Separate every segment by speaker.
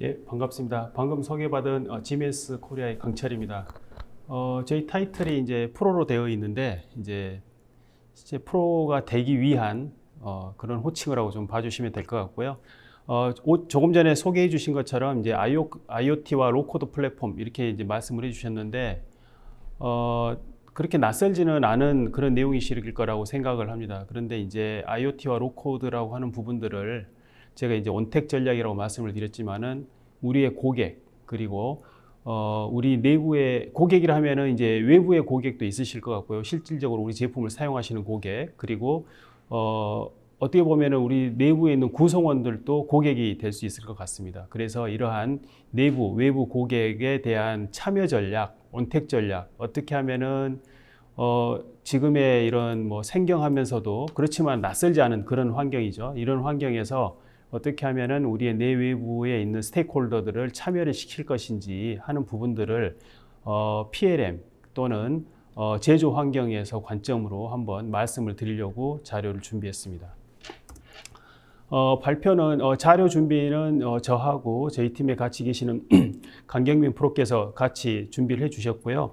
Speaker 1: 예, 반갑습니다. 방금 소개받은 GMS 코리아의 강철입니다. 저희 타이틀이 이제 프로로 되어 있는데 이제 실제 프로가 되기 위한 그런 호칭이라고 좀 봐주시면 될 것 같고요. 조금 전에 소개해 주신 것처럼 이제 IoT와 로코드 플랫폼 이렇게 이제 말씀을 해주셨는데 그렇게 낯설지는 않은 그런 내용이실 거라고 생각을 합니다. 그런데 이제 IoT와 로코드라고 하는 부분들을 제가 이제 온택 전략이라고 말씀을 드렸지만은 우리의 고객 그리고 우리 내부의 고객이라 하면은 이제 외부의 고객도 있으실 것 같고요. 실질적으로 우리 제품을 사용하시는 고객 그리고 어떻게 보면은 우리 내부에 있는 구성원들도 고객이 될 수 있을 것 같습니다. 그래서 이러한 내부, 외부 고객에 대한 참여 전략, 온택 전략 어떻게 하면은 지금의 이런 뭐 생경하면서도 그렇지만 낯설지 않은 그런 환경이죠. 이런 환경에서 어떻게 하면은 우리의 내외부에 있는 스테이크홀더들을 참여를 시킬 것인지 하는 부분들을 PLM 또는 제조 환경에서 관점으로 한번 말씀을 드리려고 자료를 준비했습니다. 발표는 자료 준비는 저하고 저희 팀에 같이 계시는 강경민 프로께서 같이 준비를 해주셨고요.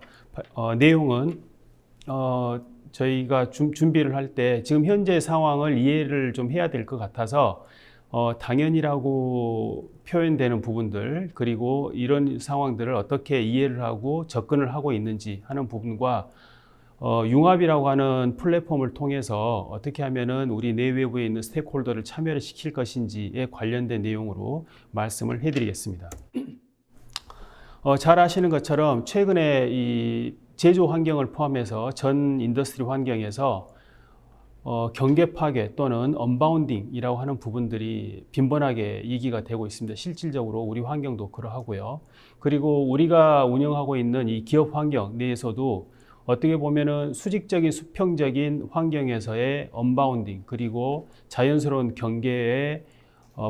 Speaker 1: 내용은 저희가 준비를 할 때 지금 현재 상황을 이해를 좀 해야 될 것 같아서 당연이라고 표현되는 부분들 그리고 이런 상황들을 어떻게 이해를 하고 접근을 하고 있는지 하는 부분과 융합이라고 하는 플랫폼을 통해서 어떻게 하면은 우리 내외부에 있는 스테이크홀더를 참여를 시킬 것인지에 관련된 내용으로 말씀을 해드리겠습니다. 잘 아시는 것처럼 최근에 이 제조 환경을 포함해서 전 인더스트리 환경에서 경계 파괴 또는 언바운딩이라고 하는 부분들이 빈번하게 얘기가 되고 있습니다. 실질적으로 우리 환경도 그러하고요. 그리고 우리가 운영하고 있는 이 기업 환경 내에서도 어떻게 보면은 수직적인 수평적인 환경에서의 언바운딩 그리고 자연스러운 경계의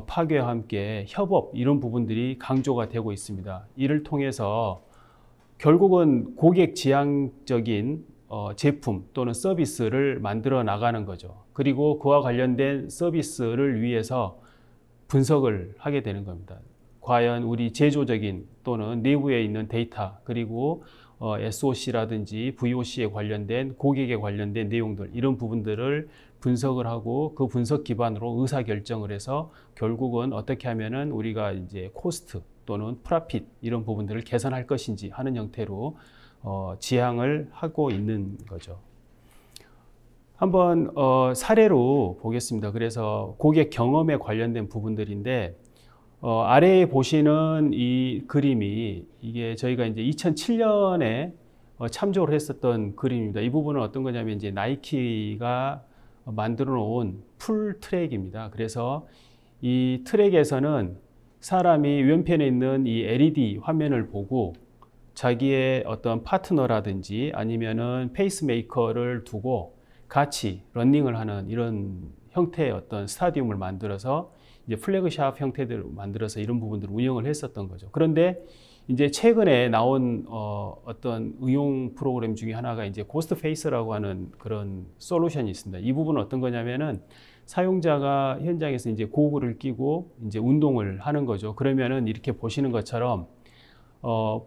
Speaker 1: 파괴와 함께 협업 이런 부분들이 강조가 되고 있습니다. 이를 통해서 결국은 고객 지향적인 제품 또는 서비스를 만들어 나가는 거죠. 그리고 그와 관련된 서비스를 위해서 분석을 하게 되는 겁니다. 과연 우리 제조적인 또는 내부에 있는 데이터 그리고 SOC라든지 VOC에 관련된 고객에 관련된 내용들 이런 부분들을 분석을 하고 그 분석 기반으로 의사 결정을 해서 결국은 어떻게 하면은 우리가 이제 코스트 또는 프라핏 이런 부분들을 개선할 것인지 하는 형태로 지향을 하고 있는 거죠. 한번 사례로 보겠습니다. 그래서 고객 경험에 관련된 부분들인데 아래에 보시는 이 그림이 이게 저희가 이제 2007년에 참조를 했었던 그림입니다. 이 부분은 어떤 거냐면 이제 나이키가 만들어 놓은 풀 트랙입니다. 그래서 이 트랙에서는 사람이 왼편에 있는 이 LED 화면을 보고 자기의 어떤 파트너라든지 아니면은 페이스메이커를 두고 같이 러닝을 하는 이런 형태의 어떤 스타디움을 만들어서 이제 플래그샵 형태들을 만들어서 이런 부분들을 운영을 했었던 거죠. 그런데 이제 최근에 나온 어떤 응용 프로그램 중에 하나가 이제 고스트 페이스라고 하는 그런 솔루션이 있습니다. 이 부분은 어떤 거냐면은 사용자가 현장에서 이제 고글을 끼고 이제 운동을 하는 거죠. 그러면은 이렇게 보시는 것처럼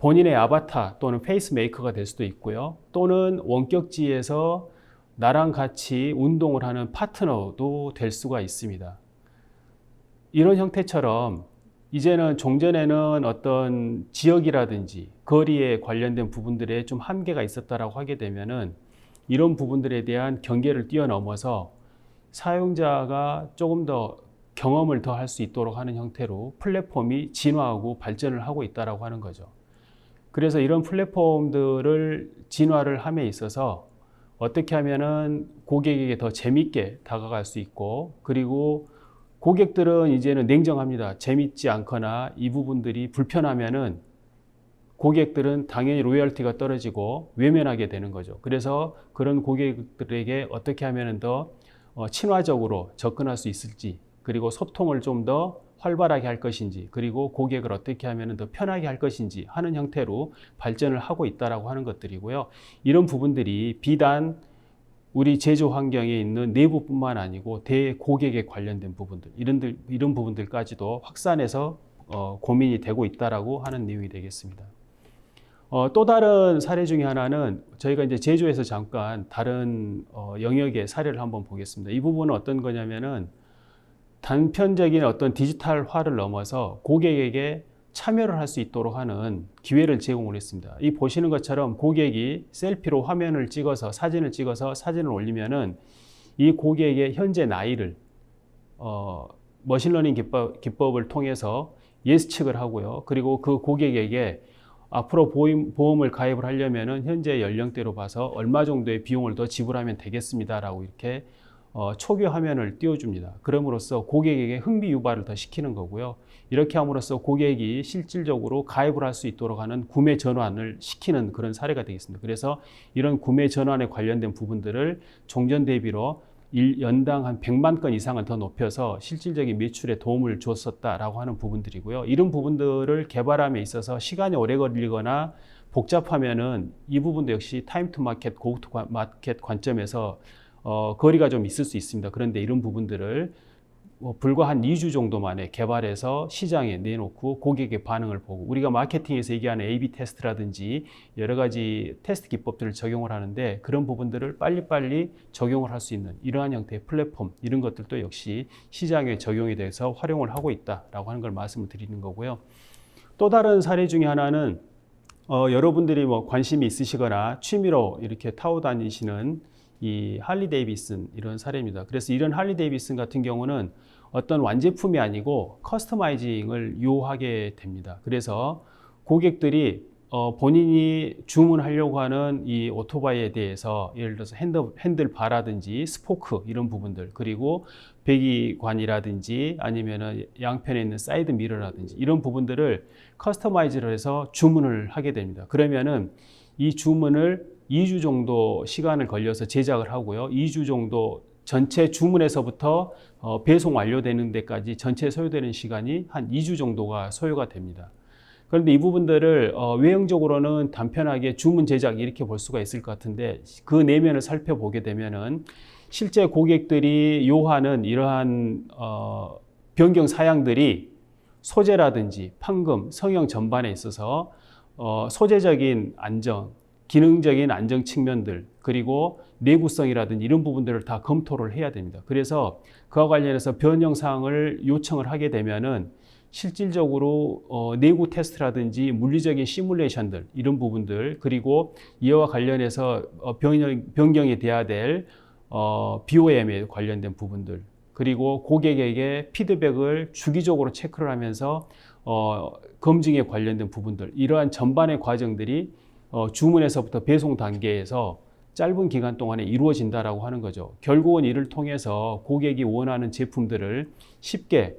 Speaker 1: 본인의 아바타 또는 페이스메이커가 될 수도 있고요. 또는 원격지에서 나랑 같이 운동을 하는 파트너도 될 수가 있습니다. 이런 형태처럼 이제는 종전에는 어떤 지역이라든지 거리에 관련된 부분들에 좀 한계가 있었다라고 하게 되면은 이런 부분들에 대한 경계를 뛰어넘어서 사용자가 조금 더 경험을 더 할 수 있도록 하는 형태로 플랫폼이 진화하고 발전을 하고 있다라고 하는 거죠. 그래서 이런 플랫폼들을 진화를 함에 있어서 어떻게 하면은 고객에게 더 재밌게 다가갈 수 있고 그리고 고객들은 이제는 냉정합니다. 재밌지 않거나 이 부분들이 불편하면은 고객들은 당연히 로열티가 떨어지고 외면하게 되는 거죠. 그래서 그런 고객들에게 어떻게 하면은 더 친화적으로 접근할 수 있을지 그리고 소통을 좀 더 활발하게 할 것인지 그리고 고객을 어떻게 하면 더 편하게 할 것인지 하는 형태로 발전을 하고 있다라고 하는 것들이고요. 이런 부분들이 비단 우리 제조 환경에 있는 내부뿐만 아니고 대고객에 관련된 부분들, 이런 부분들까지도 확산해서 고민이 되고 있다라고 하는 내용이 되겠습니다. 또 다른 사례 중에 하나는 저희가 이제 제조에서 잠깐 다른 영역의 사례를 한번 보겠습니다. 이 부분은 어떤 거냐면은 단편적인 어떤 디지털화를 넘어서 고객에게 참여를 할 수 있도록 하는 기회를 제공을 했습니다. 이 보시는 것처럼 고객이 셀피로 화면을 찍어서 사진을 올리면은 이 고객의 현재 나이를 머신러닝 기법을 통해서 예측을 하고요. 그리고 그 고객에게 앞으로 보험을 가입을 하려면은 현재 연령대로 봐서 얼마 정도의 비용을 더 지불하면 되겠습니다라고 이렇게 초기 화면을 띄워줍니다. 그럼으로써 고객에게 흥미 유발을 더 시키는 거고요. 이렇게 함으로써 고객이 실질적으로 가입을 할 수 있도록 하는 구매 전환을 시키는 그런 사례가 되겠습니다. 그래서 이런 구매 전환에 관련된 부분들을 종전 대비로 연당 한 100만 건 이상을 더 높여서 실질적인 매출에 도움을 줬었다라고 하는 부분들이고요. 이런 부분들을 개발함에 있어서 시간이 오래 걸리거나 복잡하면은 이 부분도 역시 타임 투 마켓, 고 투 마켓 관점에서 거리가 좀 있을 수 있습니다. 그런데 이런 부분들을 불과 한 2주 정도 만에 개발해서 시장에 내놓고 고객의 반응을 보고, 우리가 마케팅에서 얘기하는 A/B 테스트라든지 여러 가지 테스트 기법들을 적용을 하는데, 그런 부분들을 빨리빨리 적용을 할 수 있는 이러한 형태의 플랫폼, 이런 것들도 역시 시장에 적용이 돼서 활용을 하고 있다라고 하는 걸 말씀을 드리는 거고요. 또 다른 사례 중에 하나는 여러분들이 뭐 관심이 있으시거나 취미로 이렇게 타고 다니시는 이 할리 데이비슨 이런 사례입니다. 그래서 이런 할리 데이비슨 같은 경우는 어떤 완제품이 아니고 커스터마이징을 요하게 됩니다. 그래서 고객들이 본인이 주문하려고 하는 이 오토바이에 대해서 예를 들어서 핸들바라든지 스포크 이런 부분들, 그리고 배기관이라든지 아니면은 양편에 있는 사이드 미러라든지 이런 부분들을 커스터마이즈를 해서 주문을 하게 됩니다. 그러면은 이 주문을 2주 정도 시간을 걸려서 제작을 하고요. 2주 정도 전체 주문에서부터 배송 완료되는 데까지 전체 소요되는 시간이 한 2주 정도가 소요가 됩니다. 그런데 이 부분들을 외형적으로는 단편하게 주문 제작 이렇게 볼 수가 있을 것 같은데, 그 내면을 살펴보게 되면은 실제 고객들이 요하는 이러한 변경 사양들이 소재라든지 판금, 성형 전반에 있어서 소재적인 안정, 기능적인 안정 측면들, 그리고 내구성이라든지 이런 부분들을 다 검토를 해야 됩니다. 그래서 그와 관련해서 변형 사항을 요청을 하게 되면은 실질적으로 내구 테스트라든지 물리적인 시뮬레이션들 이런 부분들, 그리고 이와 관련해서 변경이 돼야 될 BOM에 관련된 부분들, 그리고 고객에게 피드백을 주기적으로 체크를 하면서 검증에 관련된 부분들, 이러한 전반의 과정들이 주문에서부터 배송 단계에서 짧은 기간 동안에 이루어진다라고 하는 거죠. 결국은 이를 통해서 고객이 원하는 제품들을 쉽게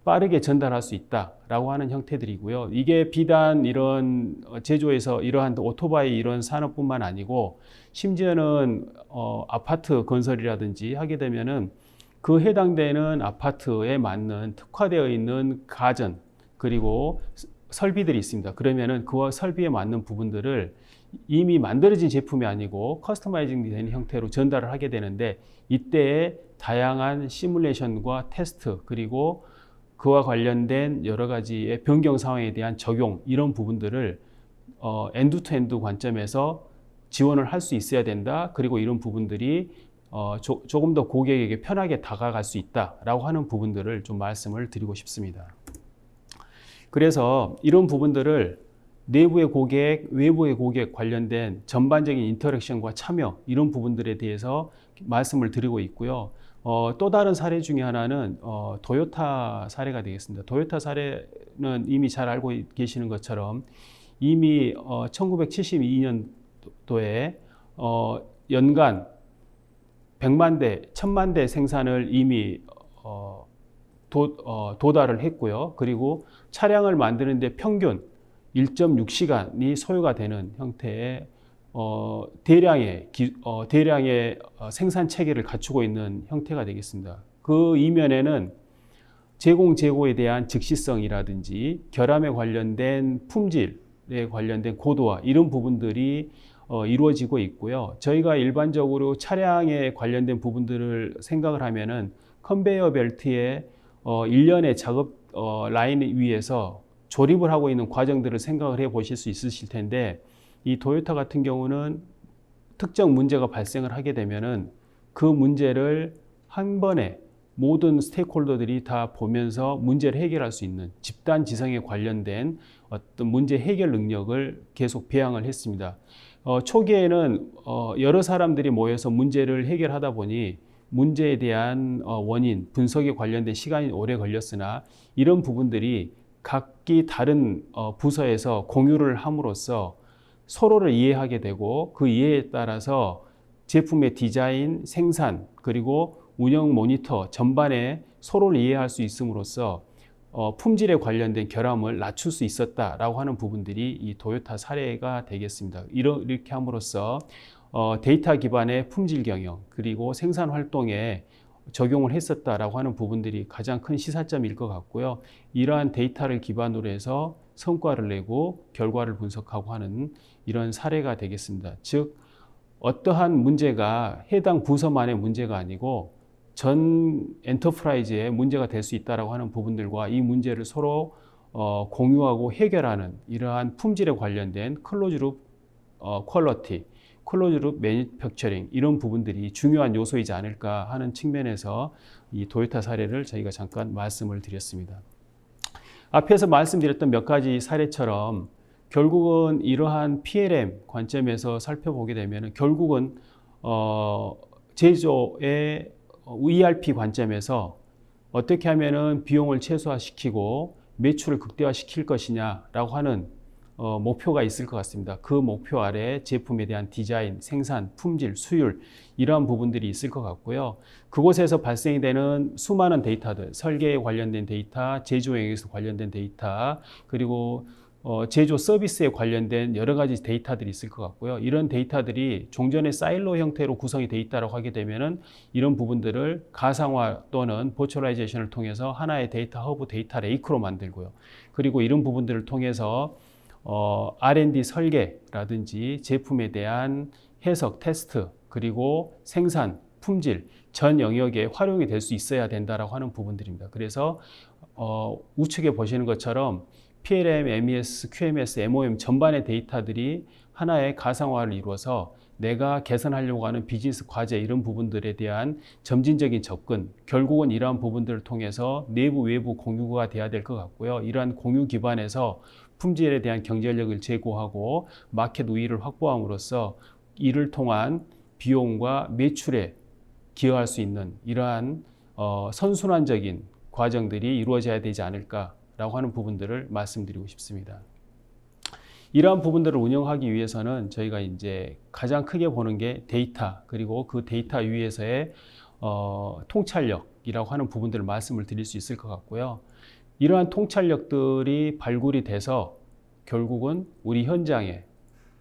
Speaker 1: 빠르게 전달할 수 있다라고 하는 형태들이고요. 이게 비단 이런 제조에서 이러한 오토바이 이런 산업뿐만 아니고, 심지어는 아파트 건설이라든지 하게 되면은 그 해당되는 아파트에 맞는 특화되어 있는 가전 그리고 설비들이 있습니다. 그러면은 그 설비에 맞는 부분들을 이미 만들어진 제품이 아니고 커스터마이징 된 형태로 전달을 하게 되는데, 이때의 다양한 시뮬레이션과 테스트, 그리고 그와 관련된 여러 가지의 변경 상황에 대한 적용, 이런 부분들을 엔드 투 엔드 관점에서 지원을 할 수 있어야 된다. 그리고 이런 부분들이 조금 더 고객에게 편하게 다가갈 수 있다라고 하는 부분들을 좀 말씀을 드리고 싶습니다. 그래서 이런 부분들을 내부의 고객, 외부의 고객 관련된 전반적인 인터랙션과 참여, 이런 부분들에 대해서 말씀을 드리고 있고요. 또 다른 사례 중에 하나는 도요타 사례가 되겠습니다. 도요타 사례는 이미 잘 알고 계시는 것처럼 이미 1972년도에 연간 100만 대, 1000만 대 생산을 이미 도달을 했고요. 그리고 차량을 만드는데 평균 1.6시간이 소요가 되는 형태의 대량의 생산 체계를 갖추고 있는 형태가 되겠습니다. 그 이면에는 재고에 대한 즉시성이라든지 결함에 관련된 품질에 관련된 고도화, 이런 부분들이 이루어지고 있고요. 저희가 일반적으로 차량에 관련된 부분들을 생각을 하면은 컨베이어 벨트의 일련의 작업 라인 위에서 조립을 하고 있는 과정들을 생각을 해 보실 수 있으실 텐데, 이 토요타 같은 경우는 특정 문제가 발생을 하게 되면은 그 문제를 한 번에 모든 스테이크홀더들이 다 보면서 문제를 해결할 수 있는 집단 지성에 관련된 어떤 문제 해결 능력을 계속 배양을 했습니다. 초기에는 여러 사람들이 모여서 문제를 해결하다 보니 문제에 대한 원인, 분석에 관련된 시간이 오래 걸렸으나, 이런 부분들이 각기 다른 부서에서 공유를 함으로써 서로를 이해하게 되고, 그 이해에 따라서 제품의 디자인, 생산, 그리고 운영 모니터 전반에 서로를 이해할 수 있음으로써 품질에 관련된 결함을 낮출 수 있었다라고 하는 부분들이 이 토요타 사례가 되겠습니다. 이렇게 함으로써 데이터 기반의 품질 경영, 그리고 생산 활동에 적용을 했었다라고 하는 부분들이 가장 큰 시사점일 것 같고요. 이러한 데이터를 기반으로 해서 성과를 내고 결과를 분석하고 하는 이런 사례가 되겠습니다. 즉, 어떠한 문제가 해당 부서만의 문제가 아니고 전 엔터프라이즈의 문제가 될 수 있다라고 하는 부분들과 이 문제를 서로 공유하고 해결하는 이러한 품질에 관련된 클로즈룹 퀄리티, 클로즈룹 매니팩처링, 이런 부분들이 중요한 요소이지 않을까 하는 측면에서 이 토요타 사례를 저희가 잠깐 말씀을 드렸습니다. 앞에서 말씀드렸던 몇 가지 사례처럼 결국은 이러한 PLM 관점에서 살펴보게 되면 결국은 제조의 ERP 관점에서 어떻게 하면은 비용을 최소화시키고 매출을 극대화시킬 것이냐라고 하는 목표가 있을 것 같습니다. 그 목표 아래 제품에 대한 디자인, 생산, 품질, 수율, 이러한 부분들이 있을 것 같고요. 그곳에서 발생이 되는 수많은 데이터들, 설계에 관련된 데이터, 제조 영역에서 관련된 데이터, 그리고 제조 서비스에 관련된 여러 가지 데이터들이 있을 것 같고요. 이런 데이터들이 종전의 사일로 형태로 구성이 되어 있다고 하게 되면은 이런 부분들을 가상화 또는 버추얼라이제이션을 통해서 하나의 데이터 허브, 데이터 레이크로 만들고요. 그리고 이런 부분들을 통해서 R&D 설계라든지 제품에 대한 해석, 테스트, 그리고 생산, 품질 전 영역에 활용이 될 수 있어야 된다라고 하는 부분들입니다. 그래서 우측에 보시는 것처럼 PLM, MES, QMS, MOM 전반의 데이터들이 하나의 가상화를 이루어서 내가 개선하려고 하는 비즈니스 과제, 이런 부분들에 대한 점진적인 접근, 결국은 이러한 부분들을 통해서 내부, 외부 공유가 돼야 될 것 같고요. 이러한 공유 기반에서 품질에 대한 경쟁력을 제고하고 마켓 우위를 확보함으로써 이를 통한 비용과 매출에 기여할 수 있는 이러한 선순환적인 과정들이 이루어져야 되지 않을까라고 하는 부분들을 말씀드리고 싶습니다. 이러한 부분들을 운영하기 위해서는 저희가 이제 가장 크게 보는 게 데이터, 그리고 그 데이터 위에서의 통찰력이라고 하는 부분들을 말씀을 드릴 수 있을 것 같고요. 이러한 통찰력들이 발굴이 돼서 결국은 우리 현장에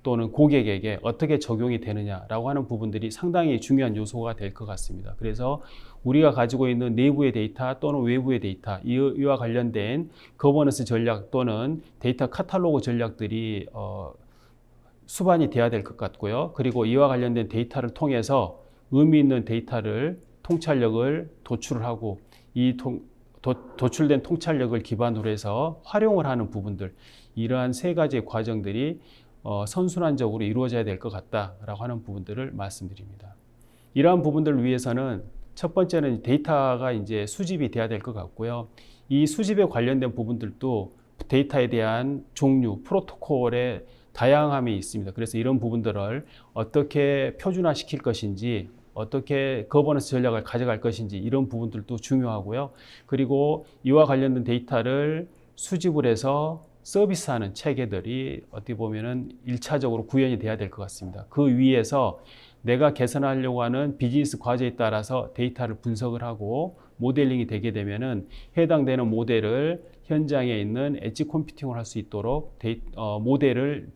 Speaker 1: 또는 고객에게 어떻게 적용이 되느냐라고 하는 부분들이 상당히 중요한 요소가 될 것 같습니다. 그래서 우리가 가지고 있는 내부의 데이터 또는 외부의 데이터, 이와 관련된 거버넌스 전략 또는 데이터 카탈로그 전략들이 수반이 돼야 될 것 같고요. 그리고 이와 관련된 데이터를 통해서 의미 있는 데이터를 통찰력을 도출을 하고 도출된 통찰력을 기반으로 해서 활용을 하는 부분들, 이러한 세 가지의 과정들이 선순환적으로 이루어져야 될 것 같다라고 하는 부분들을 말씀드립니다. 이러한 부분들을 위해서는 첫 번째는 데이터가 이제 수집이 돼야 될 것 같고요. 이 수집에 관련된 부분들도 데이터에 대한 종류, 프로토콜의 다양함이 있습니다. 그래서 이런 부분들을 어떻게 표준화시킬 것인지, 어떻게 거버넌스 전략을 가져갈 것인지, 이런 부분들도 중요하고요. 그리고 이와 관련된 데이터를 수집을 해서 서비스하는 체계들이 어떻게 보면은 1차적으로 구현이 돼야 될 것 같습니다. 그 위에서 내가 개선하려고 하는 비즈니스 과제에 따라서 데이터를 분석을 하고 모델링이 되게 되면은 해당되는 모델을 현장에 있는 엣지 컴퓨팅을 할 수 있도록 모델을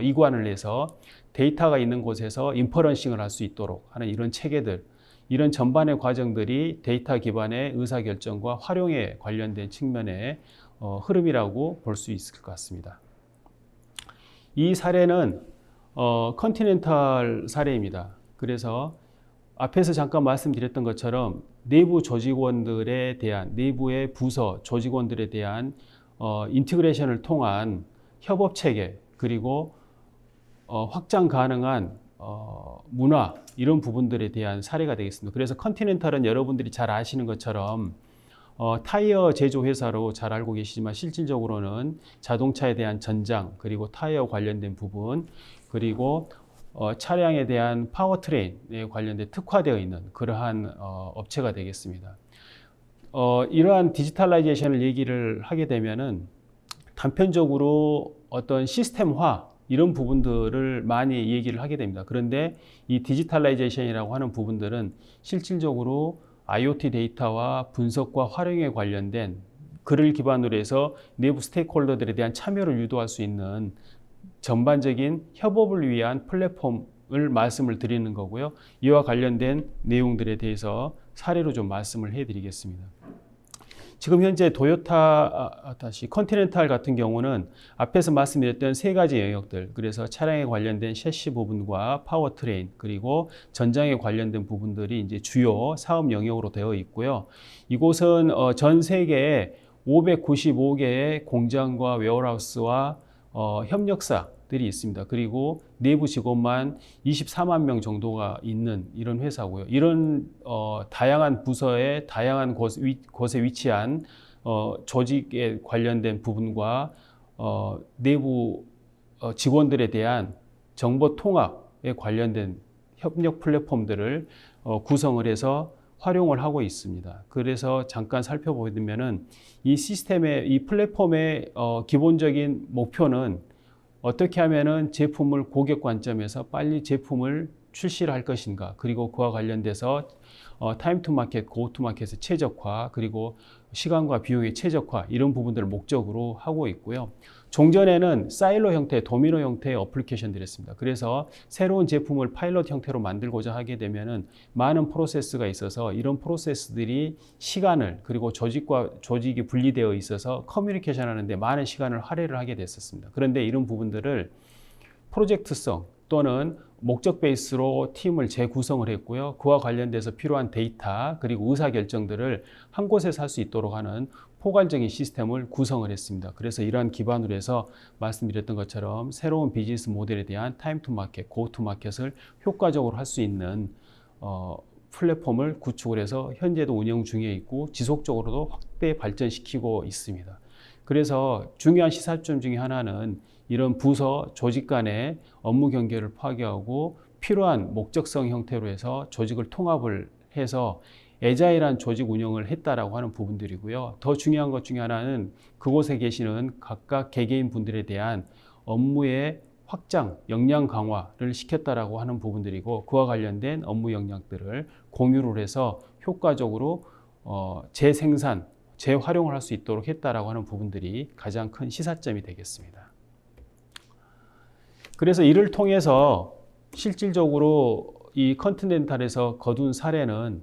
Speaker 1: 이관을 해서 데이터가 있는 곳에서 인퍼런싱을 할 수 있도록 하는 이런 체계들, 이런 전반의 과정들이 데이터 기반의 의사결정과 활용에 관련된 측면의 흐름이라고 볼 수 있을 것 같습니다. 이 사례는 컨티넨탈 사례입니다. 그래서 앞에서 잠깐 말씀드렸던 것처럼 내부 조직원들에 대한 내부의 부서 조직원들에 대한 인티그레이션을 통한 협업 체계 그리고 확장 가능한 문화 이런 부분들에 대한 사례가 되겠습니다. 그래서 컨티넨탈은 여러분들이 잘 아시는 것처럼 타이어 제조 회사로 잘 알고 계시지만 실질적으로는 자동차에 대한 전장 그리고 타이어 관련된 부분 그리고 차량에 대한 파워트레인에 관련된 특화되어 있는 그러한 업체가 되겠습니다. 이러한 디지털라이제이션을 얘기를 하게 되면은 단편적으로 어떤 시스템화 이런 부분들을 많이 얘기를 하게 됩니다. 그런데 이 디지털라이제이션이라고 하는 부분들은 실질적으로 IoT 데이터와 분석과 활용에 관련된 그를 기반으로 해서 내부 스테이크홀더들에 대한 참여를 유도할 수 있는 전반적인 협업을 위한 플랫폼을 말씀을 드리는 거고요. 이와 관련된 내용들에 대해서 사례로 좀 말씀을 해드리겠습니다. 지금 현재 컨티넨탈 같은 경우는 앞에서 말씀드렸던 세 가지 영역들, 그래서 차량에 관련된 셰시 부분과 파워트레인 그리고 전장에 관련된 부분들이 이제 주요 사업 영역으로 되어 있고요. 이곳은 전 세계에 595개의 공장과 웨어하우스와 협력사들이 있습니다. 그리고 내부 직원만 24만 명 정도가 있는 이런 회사고요. 이런 다양한 부서의 다양한 곳에 위치한 조직에 관련된 부분과 내부 직원들에 대한 정보 통합에 관련된 협력 플랫폼들을 구성을 해서 활용을 하고 있습니다. 그래서 잠깐 살펴보면은 이 시스템의 이 플랫폼의 기본적인 목표는 어떻게 하면은 제품을 고객 관점에서 빨리 제품을 출시를 할 것인가, 그리고 그와 관련돼서 타임 투 마켓, 고 투 마켓의 최적화, 그리고 시간과 비용의 최적화 이런 부분들을 목적으로 하고 있고요. 종전에는 사일로 형태, 도미노 형태의 어플리케이션들이었습니다. 그래서 새로운 제품을 파일럿 형태로 만들고자 하게 되면은 많은 프로세스가 있어서 이런 프로세스들이 시간을 그리고 조직과 조직이 분리되어 있어서 커뮤니케이션 하는데 많은 시간을 할애를 하게 됐었습니다. 그런데 이런 부분들을 프로젝트성 또는 목적 베이스로 팀을 재구성을 했고요. 그와 관련돼서 필요한 데이터 그리고 의사결정들을 한 곳에서 할 수 있도록 하는 포괄적인 시스템을 구성을 했습니다. 그래서 이러한 기반으로 해서 말씀드렸던 것처럼 새로운 비즈니스 모델에 대한 타임 투 마켓, 고 투 마켓을 효과적으로 할 수 있는 플랫폼을 구축을 해서 현재도 운영 중에 있고 지속적으로도 확대 발전시키고 있습니다. 그래서 중요한 시사점 중에 하나는 이런 부서 조직 간의 업무 경계를 파괴하고 필요한 목적성 형태로 해서 조직을 통합을 해서 애자일한 조직 운영을 했다라고 하는 부분들이고요. 더 중요한 것 중에 하나는 그곳에 계시는 각각 개개인 분들에 대한 업무의 확장, 역량 강화를 시켰다라고 하는 부분들이고 그와 관련된 업무 역량들을 공유를 해서 효과적으로 재생산, 재활용을 할 수 있도록 했다라고 하는 부분들이 가장 큰 시사점이 되겠습니다. 그래서 이를 통해서 실질적으로 이 컨티넨탈에서 거둔 사례는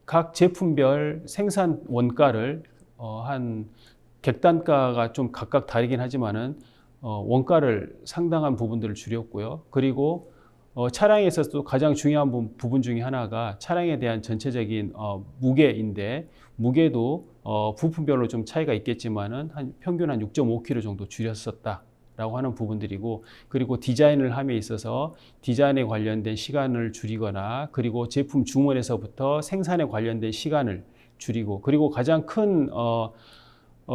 Speaker 1: 각 제품별 생산 원가를 한 객단가가 좀 각각 다르긴 하지만은 원가를 상당한 부분들을 줄였고요. 그리고 차량에 있어서도 가장 중요한 부분 중에 하나가 차량에 대한 전체적인 무게인데 무게도 부품별로 좀 차이가 있겠지만은 평균 한 6.5kg 정도 줄였었다. 라고 하는 부분들이고 그리고 디자인을 함에 있어서 디자인에 관련된 시간을 줄이거나 그리고 제품 주문에서부터 생산에 관련된 시간을 줄이고 그리고 가장 큰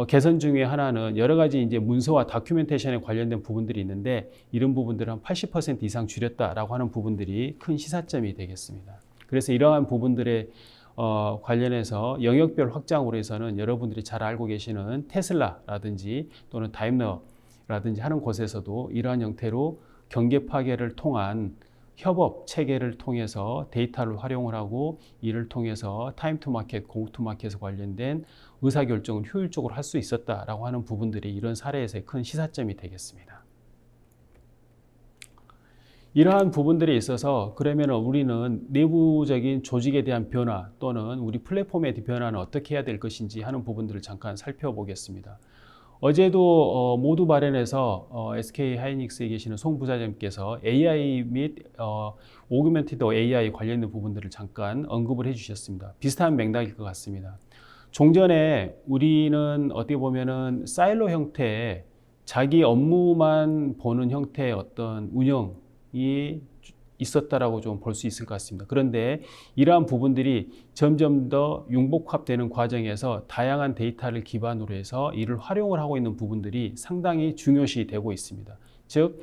Speaker 1: 개선 중에 하나는 여러 가지 이제 문서와 다큐멘테이션에 관련된 부분들이 있는데 이런 부분들을 한 80% 이상 줄였다라고 하는 부분들이 큰 시사점이 되겠습니다. 그래서 이러한 부분들에 관련해서 영역별 확장으로 해서는 여러분들이 잘 알고 계시는 테슬라라든지 또는 다임러라든지 하는 곳에서도 이러한 형태로 경계 파괴를 통한 협업 체계를 통해서 데이터를 활용을 하고 이를 통해서 타임 투 마켓, 고 투 마켓에 관련된 의사결정을 효율적으로 할 수 있었다라고 하는 부분들이 이런 사례에서의 큰 시사점이 되겠습니다. 이러한 부분들에 있어서 그러면 우리는 내부적인 조직에 대한 변화 또는 우리 플랫폼에 대한 변화는 어떻게 해야 될 것인지 하는 부분들을 잠깐 살펴보겠습니다. 어제도 모두 발언에서 SK 하이닉스에 계시는 송 부사장님께서 AI 및 오그멘티드 AI 관련된 부분들을 잠깐 언급을 해주셨습니다. 비슷한 맥락일 것 같습니다. 종전에 우리는 어떻게 보면은 사일로 형태의 자기 업무만 보는 형태의 어떤 운영이 있었다라고 좀 볼 수 있을 것 같습니다. 그런데 이러한 부분들이 점점 더 융복합되는 과정에서 다양한 데이터를 기반으로 해서 이를 활용을 하고 있는 부분들이 상당히 중요시 되고 있습니다. 즉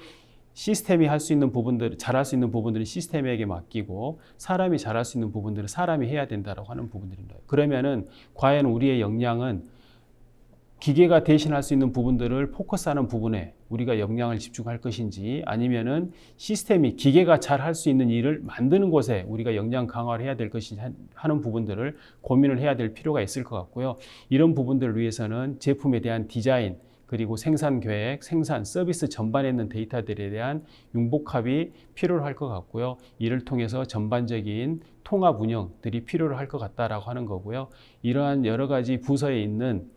Speaker 1: 시스템이 할 수 있는 부분들, 잘할 수 있는 부분들은 시스템에게 맡기고 사람이 잘할 수 있는 부분들은 사람이 해야 된다라고 하는 부분들입니다. 그러면은 과연 우리의 역량은 기계가 대신할 수 있는 부분들을 포커스하는 부분에 우리가 역량을 집중할 것인지, 아니면은 시스템이 기계가 잘 할 수 있는 일을 만드는 곳에 우리가 역량 강화를 해야 될 것인지 하는 부분들을 고민을 해야 될 필요가 있을 것 같고요. 이런 부분들을 위해서는 제품에 대한 디자인, 그리고 생산 계획, 생산, 서비스 전반에 있는 데이터들에 대한 융복합이 필요할 것 같고요. 이를 통해서 전반적인 통합 운영들이 필요할 것 같다라고 하는 거고요. 이러한 여러 가지 부서에 있는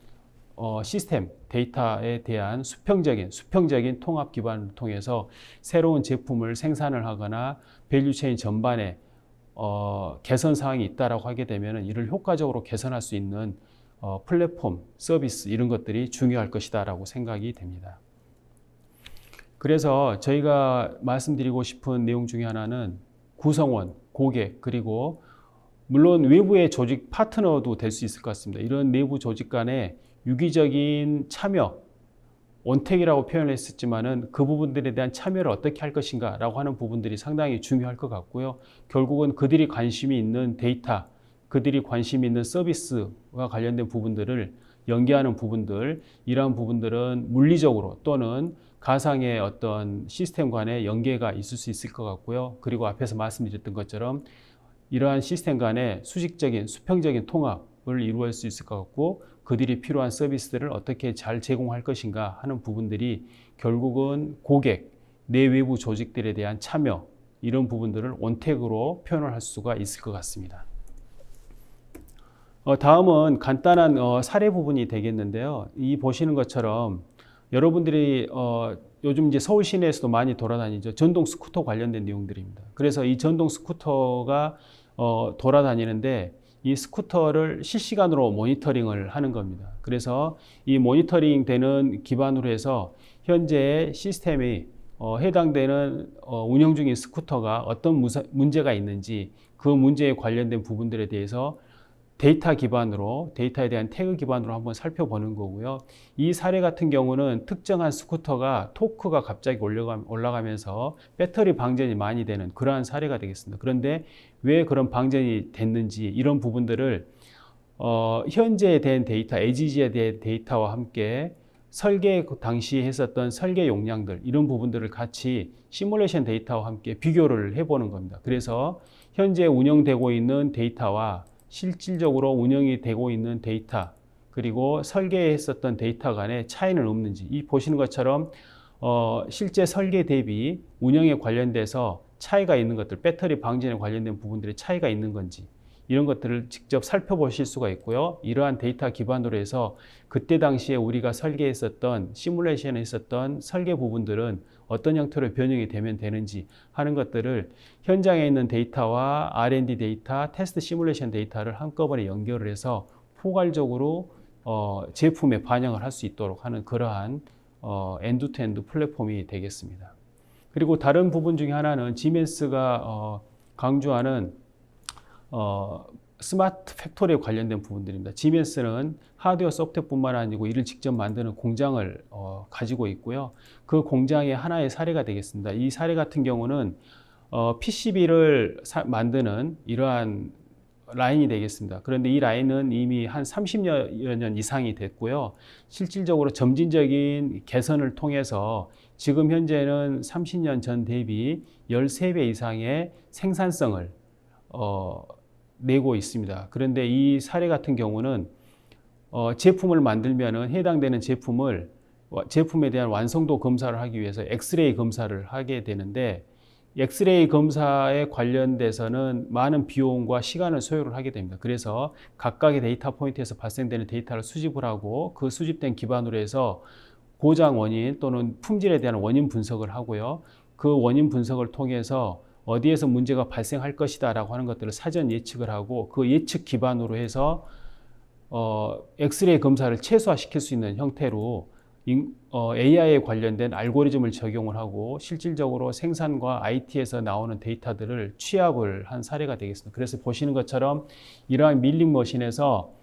Speaker 1: 시스템, 데이터에 대한 수평적인 통합 기반을 통해서 새로운 제품을 생산을 하거나 밸류체인 전반에 개선 사항이 있다라고 하게 되면 이를 효과적으로 개선할 수 있는 플랫폼, 서비스 이런 것들이 중요할 것이다라고 생각이 됩니다. 그래서 저희가 말씀드리고 싶은 내용 중에 하나는 구성원, 고객, 그리고 물론 외부의 조직 파트너도 될 수 있을 것 같습니다. 이런 내부 조직 간의 유기적인 참여, 원택이라고 표현을 했었지만은 그 부분들에 대한 참여를 어떻게 할 것인가 라고 하는 부분들이 상당히 중요할 것 같고요. 결국은 그들이 관심이 있는 데이터, 그들이 관심이 있는 서비스와 관련된 부분들을 연계하는 부분들, 이러한 부분들은 물리적으로 또는 가상의 어떤 시스템 간의 연계가 있을 수 있을 것 같고요. 그리고 앞에서 말씀드렸던 것처럼 이러한 시스템 간의 수직적인, 수평적인 통합을 이루어질 수 있을 것 같고, 그들이 필요한 서비스들을 어떻게 잘 제공할 것인가 하는 부분들이 결국은 고객, 내외부 조직들에 대한 참여, 이런 부분들을 원택으로 표현을 할 수가 있을 것 같습니다. 다음은 간단한 사례 부분이 되겠는데요. 이 보시는 것처럼 여러분들이 요즘 이제 서울 시내에서도 많이 돌아다니죠. 전동 스쿠터 관련된 내용들입니다. 그래서 이 전동 스쿠터가 돌아다니는데 이 스쿠터를 실시간으로 모니터링을 하는 겁니다. 그래서 이 모니터링 되는 기반으로 해서 현재 시스템이 해당되는 운영 중인 스쿠터가 어떤 문제가 있는지 그 문제에 관련된 부분들에 대해서 데이터 기반으로, 데이터에 대한 태그 기반으로 한번 살펴보는 거고요. 이 사례 같은 경우는 특정한 스쿠터가 토크가 갑자기 올라가면서 배터리 방전이 많이 되는 그러한 사례가 되겠습니다. 그런데 왜 그런 방전이 됐는지 이런 부분들을 현재에 대한 데이터, 에지지에 대한 데이터와 함께 설계 당시 했었던 설계 용량들 이런 부분들을 같이 시뮬레이션 데이터와 함께 비교를 해보는 겁니다. 그래서 현재 운영되고 있는 데이터와 실질적으로 운영이 되고 있는 데이터, 그리고 설계했었던 데이터 간의 차이는 없는지, 이 보시는 것처럼 실제 설계 대비 운영에 관련돼서 차이가 있는 것들, 배터리 방전에 관련된 부분들의 차이가 있는 건지 이런 것들을 직접 살펴보실 수가 있고요. 이러한 데이터 기반으로 해서 그때 당시에 우리가 설계했었던 시뮬레이션에 있었던 설계 부분들은 어떤 형태로 변형이 되면 되는지 하는 것들을 현장에 있는 데이터와 R&D 데이터, 테스트 시뮬레이션 데이터를 한꺼번에 연결을 해서 포괄적으로 제품에 반영을 할 수 있도록 하는 그러한 엔드-투-엔드 플랫폼이 되겠습니다. 그리고 다른 부분 중에 하나는 지멘스가 강조하는 스마트 팩토리에 관련된 부분들입니다. 지멘스는 하드웨어, 소프트웨어뿐만 아니고 이를 직접 만드는 공장을 가지고 있고요. 그 공장의 하나의 사례가 되겠습니다. 이 사례 같은 경우는 PCB를 만드는 이러한 라인이 되겠습니다. 그런데 이 라인은 이미 한 30여 년 이상이 됐고요. 실질적으로 점진적인 개선을 통해서 지금 현재는 30년 전 대비 13배 이상의 생산성을 내고 있습니다. 그런데 이 사례 같은 경우는 제품을 만들면은 해당되는 제품에 대한 완성도 검사를 하기 위해서 엑스레이 검사를 하게 되는데 엑스레이 검사에 관련돼서는 많은 비용과 시간을 소요를 하게 됩니다. 그래서 각각의 데이터 포인트에서 발생되는 데이터를 수집을 하고 그 수집된 기반으로 해서 고장 원인 또는 품질에 대한 원인 분석을 하고요. 그 원인 분석을 통해서 어디에서 문제가 발생할 것이다 라고 하는 것들을 사전 예측을 하고 그 예측 기반으로 해서 엑스레이 검사를 최소화시킬 수 있는 형태로 AI에 관련된 알고리즘을 적용을 하고 실질적으로 생산과 IT에서 나오는 데이터들을 취합을 한 사례가 되겠습니다. 그래서 보시는 것처럼 이러한 밀링 머신에서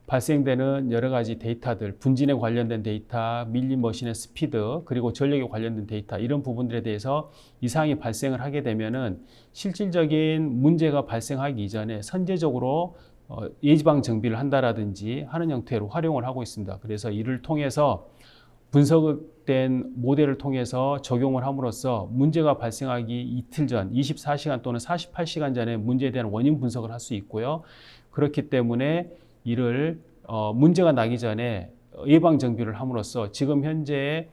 Speaker 1: 발생되는 여러 가지 데이터들, 분진에 관련된 데이터, 밀링 머신의 스피드, 그리고 전력에 관련된 데이터, 이런 부분들에 대해서 이상이 발생을 하게 되면은 실질적인 문제가 발생하기 이전에 선제적으로 예방 정비를 한다라든지 하는 형태로 활용을 하고 있습니다. 그래서 이를 통해서 분석된 모델을 통해서 적용을 함으로써 문제가 발생하기 이틀 전, 24시간 또는 48시간 전에 문제에 대한 원인 분석을 할 수 있고요. 그렇기 때문에 이를 문제가 나기 전에 예방 정비를 함으로써 지금 현재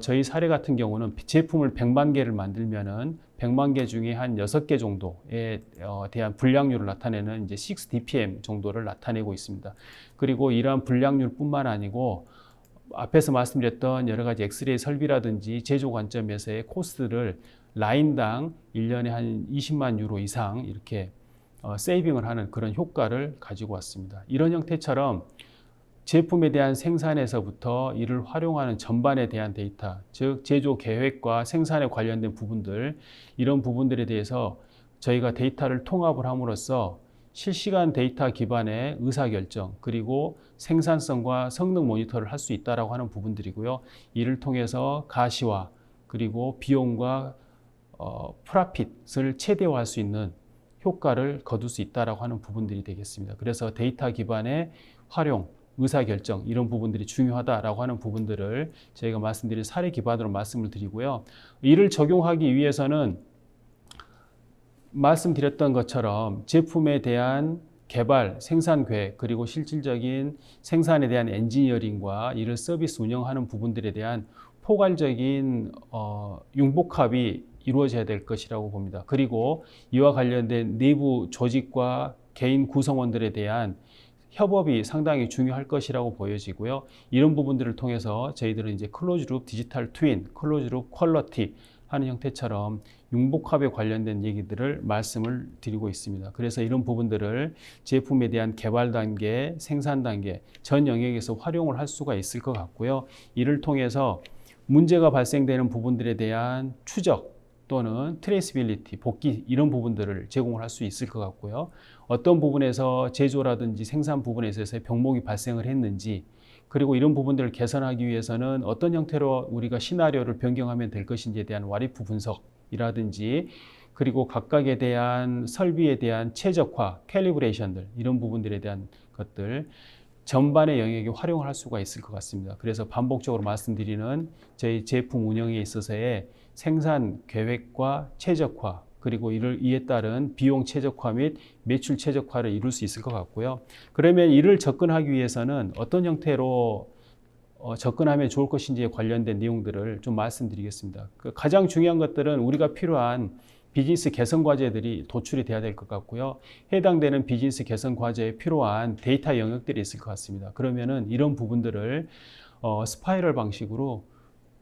Speaker 1: 저희 사례 같은 경우는 제품을 100만 개를 만들면은 100만 개 중에 한 6개 정도에 대한 불량률을 나타내는 이제 6dpm 정도를 나타내고 있습니다. 그리고 이러한 불량률뿐만 아니고 앞에서 말씀드렸던 여러 가지 엑스레이 설비라든지 제조 관점에서의 코스트를 라인당 1년에 한 20만 유로 이상 이렇게 세이빙을 하는 그런 효과를 가지고 왔습니다. 이런 형태처럼 제품에 대한 생산에서부터 이를 활용하는 전반에 대한 데이터, 즉 제조 계획과 생산에 관련된 부분들, 이런 부분들에 대해서 저희가 데이터를 통합을 함으로써 실시간 데이터 기반의 의사결정, 그리고 생산성과 성능 모니터를 할 수 있다라고 하는 부분들이고요. 이를 통해서 가시화, 그리고 비용과 프라핏을 최대화할 수 있는 효과를 거둘 수 있다라고 하는 부분들이 되겠습니다. 그래서 데이터 기반의 활용, 의사결정, 이런 부분들이 중요하다라고 하는 부분들을 저희가 말씀드린 사례 기반으로 말씀을 드리고요. 이를 적용하기 위해서는 말씀드렸던 것처럼 제품에 대한 개발, 생산 계획, 그리고 실질적인 생산에 대한 엔지니어링과 이를 서비스 운영하는 부분들에 대한 포괄적인 융복합이 이루어져야 될 것이라고 봅니다. 그리고 이와 관련된 내부 조직과 개인 구성원들에 대한 협업이 상당히 중요할 것이라고 보여지고요. 이런 부분들을 통해서 저희들은 이제 클로즈룹 디지털 트윈, 클로즈룹 퀄러티 하는 형태처럼 융복합에 관련된 얘기들을 말씀을 드리고 있습니다. 그래서 이런 부분들을 제품에 대한 개발 단계, 생산 단계 전 영역에서 활용을 할 수가 있을 것 같고요. 이를 통해서 문제가 발생되는 부분들에 대한 추적 또는 트레이스빌리티, 복귀, 이런 부분들을 제공을 할 수 있을 것 같고요. 어떤 부분에서 제조라든지 생산 부분에 있어서 병목이 발생을 했는지, 그리고 이런 부분들을 개선하기 위해서는 어떤 형태로 우리가 시나리오를 변경하면 될 것인지에 대한 와리프 분석이라든지, 그리고 각각에 대한 설비에 대한 최적화, 캘리브레이션들, 이런 부분들에 대한 것들 전반의 영역에 활용을 할 수가 있을 것 같습니다. 그래서 반복적으로 말씀드리는 저희 제품 운영에 있어서의 생산 계획과 최적화, 그리고 이에 따른 비용 최적화 및 매출 최적화를 이룰 수 있을 것 같고요. 그러면 이를 접근하기 위해서는 어떤 형태로 접근하면 좋을 것인지에 관련된 내용들을 좀 말씀드리겠습니다. 가장 중요한 것들은 우리가 필요한 비즈니스 개선 과제들이 도출이 돼야 될 것 같고요. 해당되는 비즈니스 개선 과제에 필요한 데이터 영역들이 있을 것 같습니다. 그러면은 이런 부분들을 스파이럴 방식으로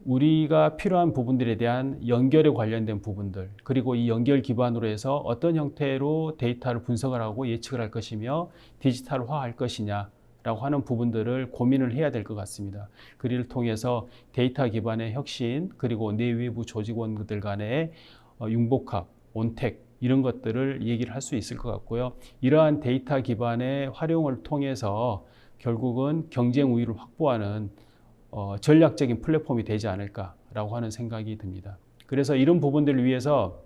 Speaker 1: 우리가 필요한 부분들에 대한 연결에 관련된 부분들, 그리고 이 연결 기반으로 해서 어떤 형태로 데이터를 분석을 하고 예측을 할 것이며 디지털화할 것이냐라고 하는 부분들을 고민을 해야 될 것 같습니다. 그를 통해서 데이터 기반의 혁신, 그리고 내외부 조직원들 간의 융복합, 온택, 이런 것들을 얘기를 할 수 있을 것 같고요. 이러한 데이터 기반의 활용을 통해서 결국은 경쟁 우위를 확보하는 전략적인 플랫폼이 되지 않을까라고 하는 생각이 듭니다. 그래서 이런 부분들을 위해서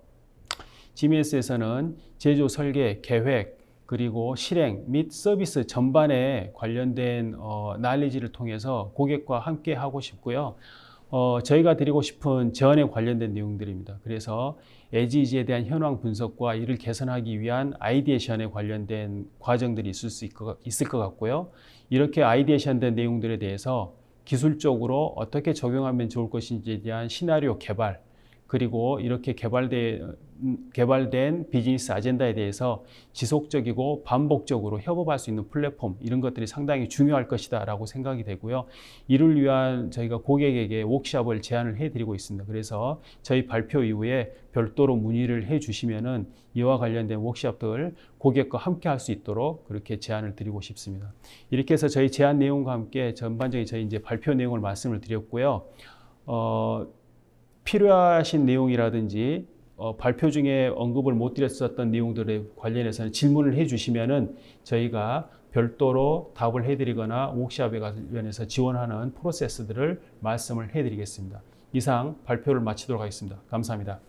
Speaker 1: GMS에서는 제조, 설계, 계획, 그리고 실행 및 서비스 전반에 관련된 날리지를 통해서 고객과 함께 하고 싶고요. 저희가 드리고 싶은 제언에 관련된 내용들입니다. 그래서 에지이지에 대한 현황 분석과 이를 개선하기 위한 아이디에이션에 관련된 과정들이 있을 것 같고요. 이렇게 아이디에이션된 내용들에 대해서 기술적으로 어떻게 적용하면 좋을 것인지에 대한 시나리오 개발, 그리고 이렇게 개발된 비즈니스 아젠다에 대해서 지속적이고 반복적으로 협업할 수 있는 플랫폼, 이런 것들이 상당히 중요할 것이다 라고 생각이 되고요. 이를 위한 저희가 고객에게 워크숍을 제안을 해드리고 있습니다. 그래서 저희 발표 이후에 별도로 문의를 해주시면은 이와 관련된 워크숍들 고객과 함께 할 수 있도록 그렇게 제안을 드리고 싶습니다. 이렇게 해서 저희 제안 내용과 함께 전반적인 저희 이제 발표 내용을 말씀을 드렸고요. 필요하신 내용이라든지 발표 중에 언급을 못 드렸었던 내용들에 관련해서는 질문을 해주시면은 저희가 별도로 답을 해드리거나 워크숍에 관련해서 지원하는 프로세스들을 말씀을 해드리겠습니다. 이상 발표를 마치도록 하겠습니다. 감사합니다.